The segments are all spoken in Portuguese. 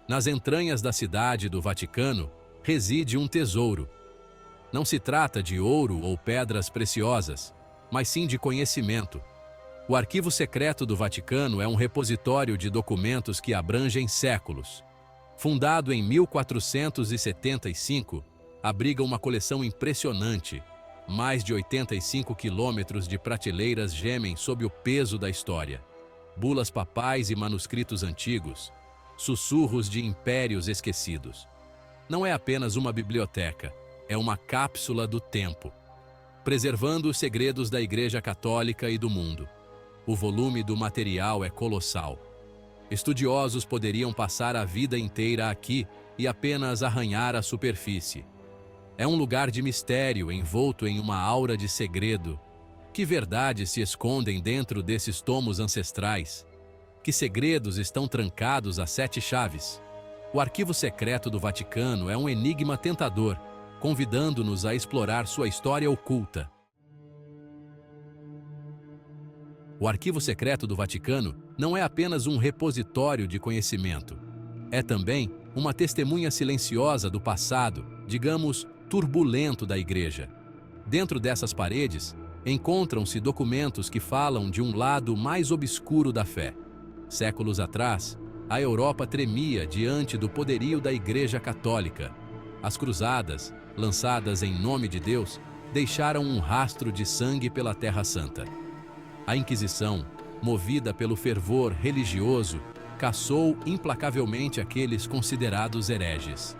Nas entranhas da cidade do Vaticano reside um tesouro. Não se trata de ouro ou pedras preciosas, mas sim de conhecimento. O Arquivo Secreto do Vaticano é um repositório de documentos que abrangem séculos. Fundado em 1475, abriga uma coleção impressionante. Mais de 85 quilômetros de prateleiras gemem sob o peso da história. Bulas papais e manuscritos antigos, sussurros de impérios esquecidos. Não é apenas uma biblioteca, é uma cápsula do tempo, preservando os segredos da Igreja Católica e do mundo. O volume do material é colossal. Estudiosos poderiam passar a vida inteira aqui e apenas arranhar a superfície. É um lugar de mistério envolto em uma aura de segredo. Que verdades se escondem dentro desses tomos ancestrais? Que segredos estão trancados a 7 chaves? O Arquivo Secreto do Vaticano é um enigma tentador, convidando-nos a explorar sua história oculta. O Arquivo Secreto do Vaticano não é apenas um repositório de conhecimento. É também uma testemunha silenciosa do passado, digamos, turbulento da Igreja. Dentro dessas paredes, encontram-se documentos que falam de um lado mais obscuro da fé. Séculos atrás, a Europa tremia diante do poderio da Igreja Católica. As cruzadas, lançadas em nome de Deus, deixaram um rastro de sangue pela Terra Santa. A Inquisição, movida pelo fervor religioso, caçou implacavelmente aqueles considerados hereges.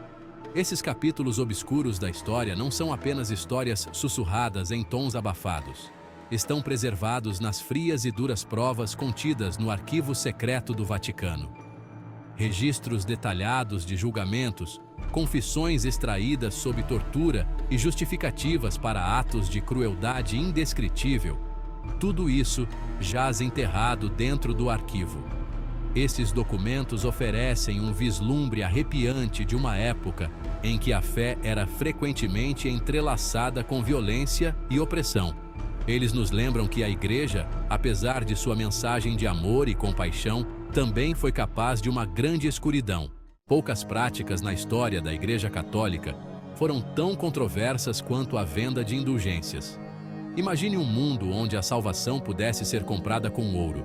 Esses capítulos obscuros da história não são apenas histórias sussurradas em tons abafados. Estão preservados nas frias e duras provas contidas no Arquivo Secreto do Vaticano. Registros detalhados de julgamentos, confissões extraídas sob tortura e justificativas para atos de crueldade indescritível. Tudo isso jaz enterrado dentro do arquivo. Esses documentos oferecem um vislumbre arrepiante de uma época em que a fé era frequentemente entrelaçada com violência e opressão. Eles nos lembram que a Igreja, apesar de sua mensagem de amor e compaixão, também foi capaz de uma grande escuridão. Poucas práticas na história da Igreja Católica foram tão controversas quanto a venda de indulgências. Imagine um mundo onde a salvação pudesse ser comprada com ouro.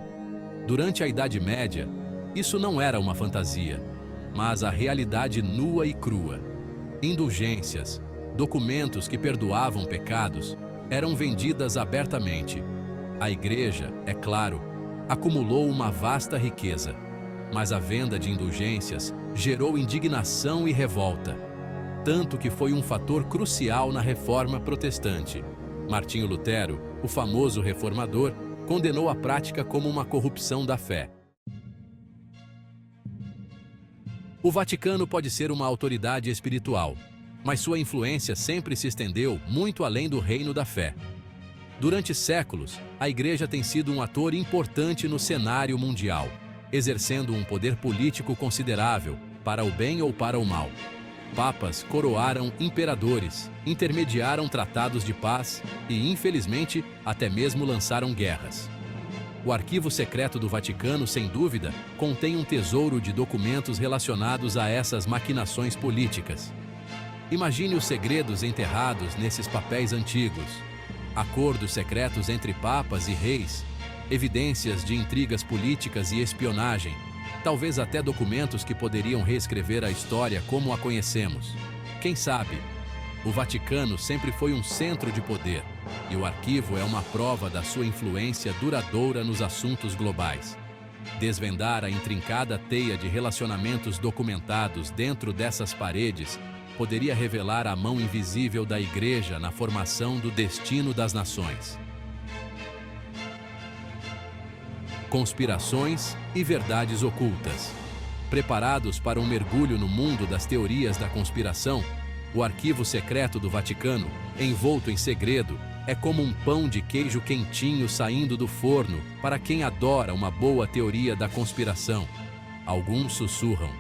Durante a Idade Média, isso não era uma fantasia, mas a realidade nua e crua. Indulgências, documentos que perdoavam pecados, eram vendidas abertamente. A Igreja, é claro, acumulou uma vasta riqueza, mas a venda de indulgências gerou indignação e revolta, tanto que foi um fator crucial na Reforma Protestante. Martinho Lutero, o famoso reformador, condenou a prática como uma corrupção da fé. O Vaticano pode ser uma autoridade espiritual, mas sua influência sempre se estendeu muito além do reino da fé. Durante séculos, a Igreja tem sido um ator importante no cenário mundial, exercendo um poder político considerável, para o bem ou para o mal. Papas coroaram imperadores, intermediaram tratados de paz e, infelizmente, até mesmo lançaram guerras. O Arquivo Secreto do Vaticano, sem dúvida, contém um tesouro de documentos relacionados a essas maquinações políticas. Imagine os segredos enterrados nesses papéis antigos. Acordos secretos entre papas e reis, evidências de intrigas políticas e espionagem, talvez até documentos que poderiam reescrever a história como a conhecemos. Quem sabe? O Vaticano sempre foi um centro de poder, e o arquivo é uma prova da sua influência duradoura nos assuntos globais. Desvendar a intrincada teia de relacionamentos documentados dentro dessas paredes poderia revelar a mão invisível da Igreja na formação do destino das nações. Conspirações e verdades ocultas. Preparados para um mergulho no mundo das teorias da conspiração, o Arquivo Secreto do Vaticano, envolto em segredo, é como um pão de queijo quentinho saindo do forno para quem adora uma boa teoria da conspiração. Alguns sussurram,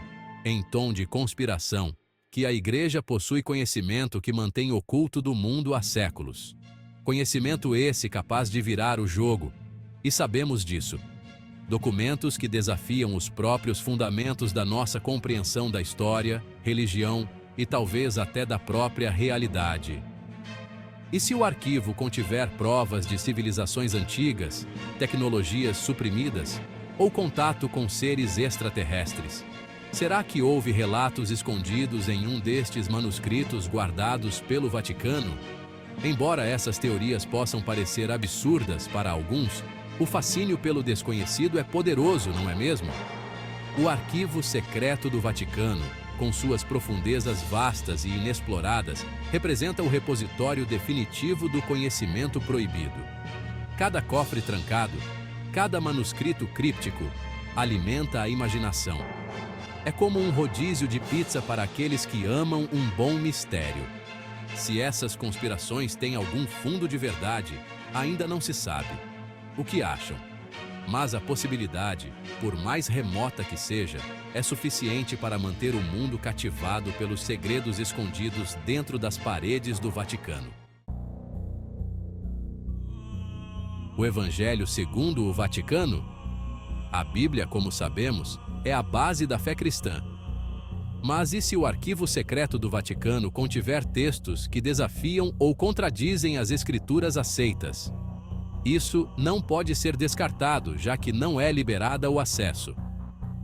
em tom de conspiração, que a Igreja possui conhecimento que mantém oculto do mundo há séculos. Conhecimento esse capaz de virar o jogo, e sabemos disso. documentos que desafiam os próprios fundamentos da nossa compreensão da história, religião e talvez até da própria realidade. E se o arquivo contiver provas de civilizações antigas, tecnologias suprimidas ou contato com seres extraterrestres? Será que houve relatos escondidos em um destes manuscritos guardados pelo Vaticano? Embora essas teorias possam parecer absurdas para alguns, o fascínio pelo desconhecido é poderoso, não é mesmo? O Arquivo Secreto do Vaticano, com suas profundezas vastas e inexploradas, representa o repositório definitivo do conhecimento proibido. Cada cofre trancado, cada manuscrito críptico, alimenta a imaginação. É como um rodízio de pizza para aqueles que amam um bom mistério. Se essas conspirações têm algum fundo de verdade, ainda não se sabe. O que acham? Mas a possibilidade, por mais remota que seja, é suficiente para manter o mundo cativado pelos segredos escondidos dentro das paredes do Vaticano. O Evangelho segundo o Vaticano? A Bíblia, como sabemos, é a base da fé cristã. Mas e se o Arquivo Secreto do Vaticano contiver textos que desafiam ou contradizem as escrituras aceitas? Isso não pode ser descartado, já que não é liberado o acesso.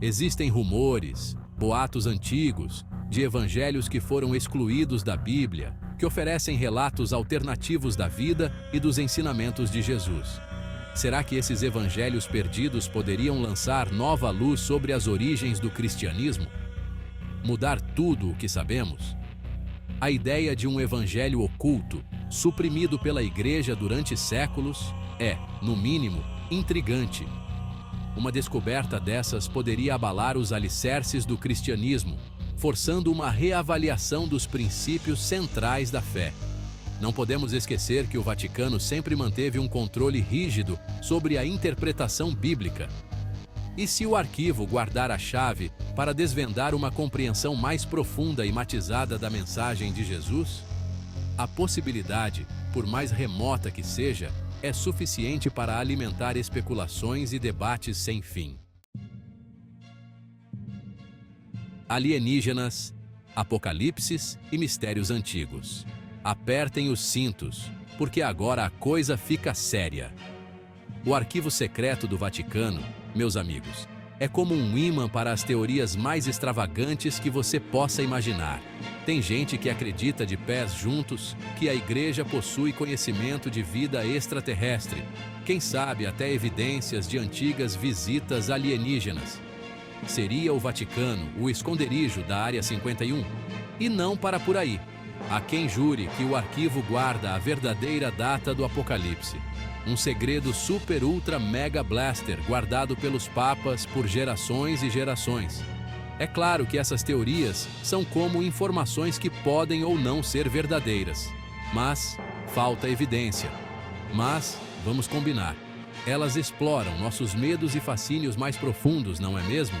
Existem rumores, boatos antigos, de evangelhos que foram excluídos da Bíblia, que oferecem relatos alternativos da vida e dos ensinamentos de Jesus. Será que esses evangelhos perdidos poderiam lançar nova luz sobre as origens do cristianismo? Mudar tudo o que sabemos? A ideia de um evangelho oculto, suprimido pela Igreja durante séculos, é, no mínimo, intrigante. Uma descoberta dessas poderia abalar os alicerces do cristianismo, forçando uma reavaliação dos princípios centrais da fé. Não podemos esquecer que o Vaticano sempre manteve um controle rígido sobre a interpretação bíblica. E se o arquivo guardar a chave para desvendar uma compreensão mais profunda e matizada da mensagem de Jesus? A possibilidade, por mais remota que seja, é suficiente para alimentar especulações e debates sem fim. Alienígenas, apocalipses e mistérios antigos. Apertem os cintos, porque agora a coisa fica séria. O Arquivo Secreto do Vaticano, meus amigos, é como um ímã para as teorias mais extravagantes que você possa imaginar. Tem gente que acredita de pés juntos que a Igreja possui conhecimento de vida extraterrestre, quem sabe até evidências de antigas visitas alienígenas. Seria o Vaticano o esconderijo da Área 51? E não para por aí. Há quem jure que o arquivo guarda a verdadeira data do Apocalipse. Um segredo super ultra mega blaster guardado pelos papas por gerações e gerações. É claro que essas teorias são como informações que podem ou não ser verdadeiras. Mas falta evidência. Mas, vamos combinar, elas exploram nossos medos e fascínios mais profundos, não é mesmo?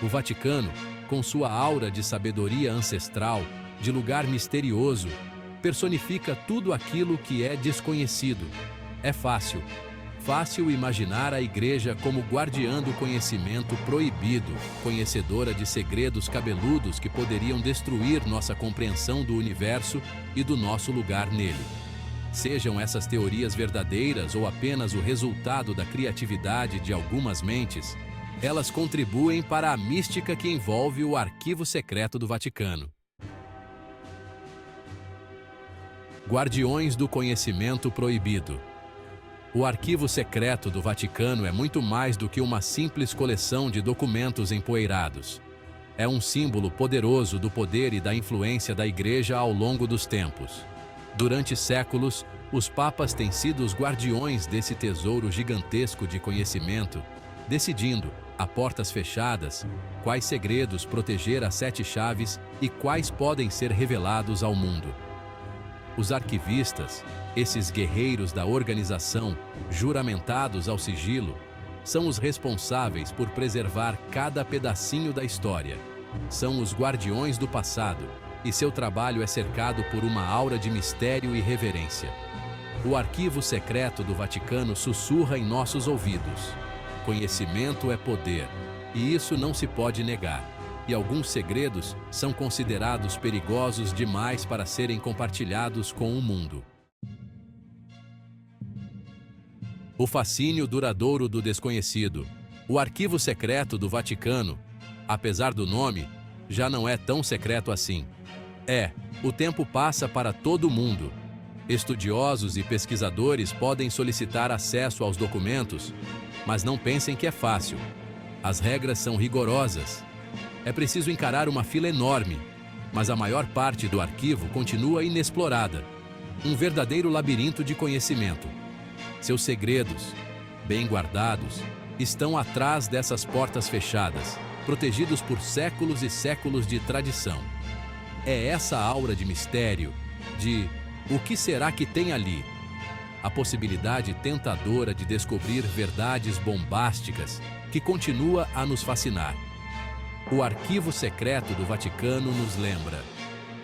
O Vaticano, com sua aura de sabedoria ancestral, de lugar misterioso, personifica tudo aquilo que é desconhecido. É fácil imaginar a Igreja como guardiã do conhecimento proibido, conhecedora de segredos cabeludos que poderiam destruir nossa compreensão do universo e do nosso lugar nele. Sejam essas teorias verdadeiras ou apenas o resultado da criatividade de algumas mentes, elas contribuem para a mística que envolve o Arquivo Secreto do Vaticano. Guardiões do Conhecimento Proibido. O Arquivo Secreto do Vaticano é muito mais do que uma simples coleção de documentos empoeirados. É um símbolo poderoso do poder e da influência da Igreja ao longo dos tempos. Durante séculos, os papas têm sido os guardiões desse tesouro gigantesco de conhecimento, decidindo, a portas fechadas, quais segredos proteger às 7 chaves e quais podem ser revelados ao mundo. Os arquivistas, esses guerreiros da organização, juramentados ao sigilo, são os responsáveis por preservar cada pedacinho da história. São os guardiões do passado, e seu trabalho é cercado por uma aura de mistério e reverência. O Arquivo Secreto do Vaticano sussurra em nossos ouvidos: Conhecimento é poder, e isso não se pode negar. E alguns segredos são considerados perigosos demais para serem compartilhados com o mundo. O fascínio duradouro do desconhecido. O arquivo secreto do Vaticano, apesar do nome, já não é tão secreto assim. O tempo passa para todo mundo. Estudiosos e pesquisadores podem solicitar acesso aos documentos, mas não pensem que é fácil. As regras são rigorosas. É preciso encarar uma fila enorme, mas a maior parte do arquivo continua inexplorada. Um verdadeiro labirinto de conhecimento. Seus segredos, bem guardados, estão atrás dessas portas fechadas, protegidos por séculos e séculos de tradição. É essa aura de mistério, de o que será que tem ali? A possibilidade tentadora de descobrir verdades bombásticas que continua a nos fascinar. O arquivo secreto do Vaticano nos lembra.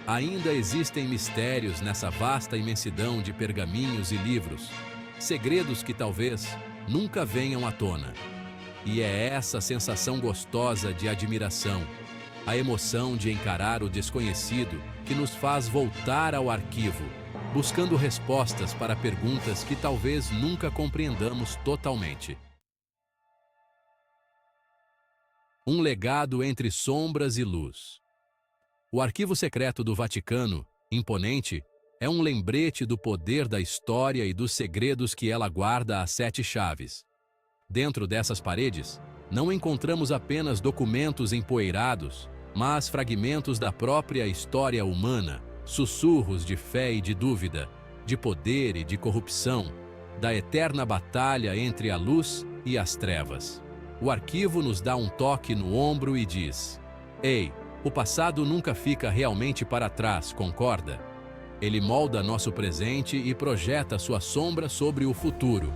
Ainda existem mistérios nessa vasta imensidão de pergaminhos e livros, segredos que talvez nunca venham à tona. E é essa sensação gostosa de admiração, a emoção de encarar o desconhecido que nos faz voltar ao arquivo, buscando respostas para perguntas que talvez nunca compreendamos totalmente. Um legado entre sombras e luz. O arquivo secreto do Vaticano, imponente, é um lembrete do poder da história e dos segredos que ela guarda às 7 chaves. Dentro dessas paredes, não encontramos apenas documentos empoeirados, mas fragmentos da própria história humana, sussurros de fé e de dúvida, de poder e de corrupção, da eterna batalha entre a luz e as trevas. O arquivo nos dá um toque no ombro e diz: Ei, o passado nunca fica realmente para trás, concorda? Ele molda nosso presente e projeta sua sombra sobre o futuro.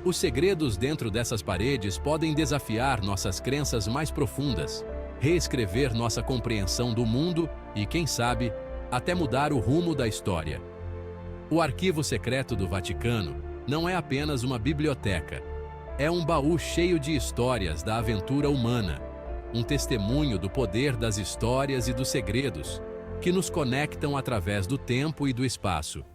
Os segredos dentro dessas paredes podem desafiar nossas crenças mais profundas, reescrever nossa compreensão do mundo e, quem sabe, até mudar o rumo da história. O arquivo secreto do Vaticano não é apenas uma biblioteca. É um baú cheio de histórias da aventura humana, um testemunho do poder das histórias e dos segredos que nos conectam através do tempo e do espaço.